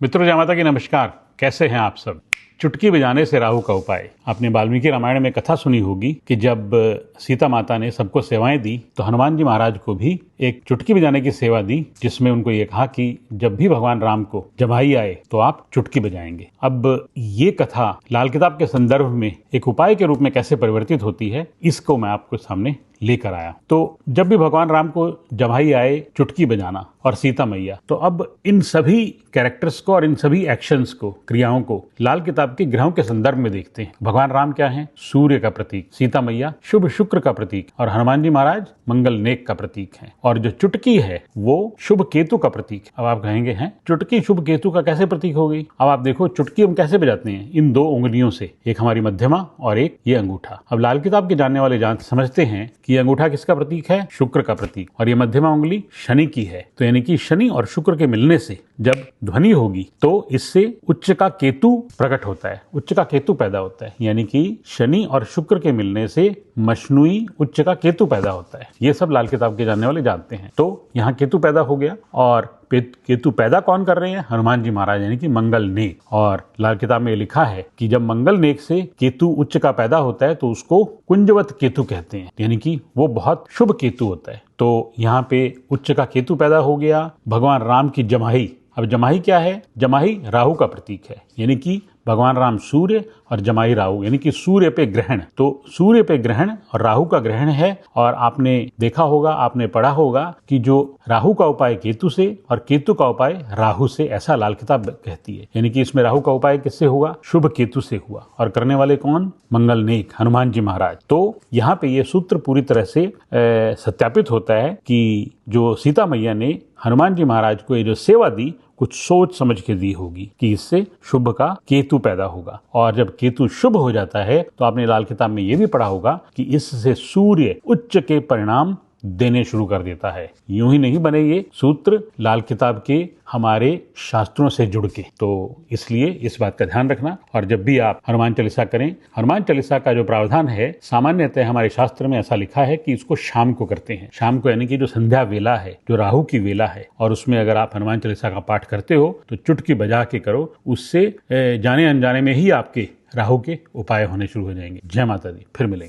मित्रों, जय माता की नमस्कार। कैसे हैं आप सब? चुटकी बजाने से राहु का उपाय। आपने वाल्मीकि रामायण में कथा सुनी होगी कि जब सीता माता ने सबको सेवाएं दी तो हनुमान जी महाराज को भी एक चुटकी बजाने की सेवा दी, जिसमें उनको ये कहा कि जब भी भगवान राम को जमाई आए तो आप चुटकी बजाएंगे। अब ये कथा लाल किताब के संदर्भ में एक उपाय के रूप में कैसे परिवर्तित होती है, इसको मैं आपको सामने लेकर आया। तो जब भी भगवान राम को जमाई आए चुटकी बजाना और सीता मैया, तो अब इन सभी कैरेक्टर्स को और इन सभी एक्शंस को, क्रियाओं को लाल किताब के ग्रहों के संदर्भ में देखते हैं। भगवान राम क्या हैं? सूर्य का प्रतीक। सीता मैया शुभ शुक्र का प्रतीक और हनुमान जी महाराज मंगल नेक का प्रतीक हैं। और जो चुटकी है वो शुभ केतु का प्रतीक। अब आप कहेंगे हैं चुटकी शुभ केतु का कैसे प्रतीक हो गई? अब आप देखो चुटकी हम कैसे बजाते हैं, इन दो उंगलियों से, एक हमारी मध्यमा और एक ये अंगूठा। अब लाल किताब के जानने वाले समझते हैं कि ये अंगूठा किसका प्रतीक है? शुक्र का प्रतीक। और ये मध्यमा उंगली शनि की है। तो यानी कि शनि और शुक्र के मिलने से जब ध्वनि होगी तो इससे उच्च का केतु प्रकट होता है, उच्च का केतु पैदा होता है। यानी कि शनि और शुक्र के मिलने से मशनुई उच्च का केतु पैदा होता है। ये सब लाल किताब के जानने वाले जानते हैं। तो यहाँ केतु पैदा हो गया, और केतु पैदा कौन कर रहे हैं? हनुमान जी महाराज, यानी कि मंगल नेक। और लाल किताब में लिखा है कि जब मंगल नेक से केतु उच्च का पैदा होता है तो उसको कुंजवत केतु कहते हैं, यानी कि वो बहुत शुभ केतु होता है। तो यहाँ पे उच्च का केतु पैदा हो गया। भगवान राम की जमाई। अब जमाई क्या है? जमाई राहु का प्रतीक है, यानी कि भगवान राम सूर्य और जमाई राहु, यानी कि सूर्य पे ग्रहण। तो सूर्य पे ग्रहण और राहु का ग्रहण है। और आपने देखा होगा, आपने पढ़ा होगा कि जो राहु का उपाय केतु से और केतु का उपाय राहु से, ऐसा लाल किताब कहती है। यानी कि इसमें राहु का उपाय किससे हुआ? शुभ केतु से हुआ। और करने वाले कौन? मंगल नेक हनुमान जी महाराज। तो यहाँ पे ये सूत्र पूरी तरह से सत्यापित होता है कि जो सीता मैया ने हनुमान जी महाराज को ये जो सेवा दी, कुछ सोच समझ के दी होगी कि इससे शुभ का केतु पैदा होगा। और जब केतु शुभ हो जाता है तो आपने लाल किताब में यह भी पढ़ा होगा कि इससे सूर्य उच्च के परिणाम देने शुरू कर देता है। यूं ही नहीं बने ये सूत्र लाल किताब के हमारे शास्त्रों से जुड़ के। तो इसलिए इस बात का ध्यान रखना। और जब भी आप हनुमान चालीसा करें, हनुमान चालीसा का जो प्रावधान है, सामान्यतः हमारे शास्त्र में ऐसा लिखा है कि इसको शाम को करते हैं। शाम को यानी कि जो संध्या वेला है, जो राहु की वेला है, और उसमें अगर आप हनुमान चालीसा का पाठ करते हो तो चुटकी बजा के करो। उससे जाने अनजाने में ही आपके राहु के उपाय होने शुरू हो जाएंगे। जय माता दी। फिर मिलेंगे।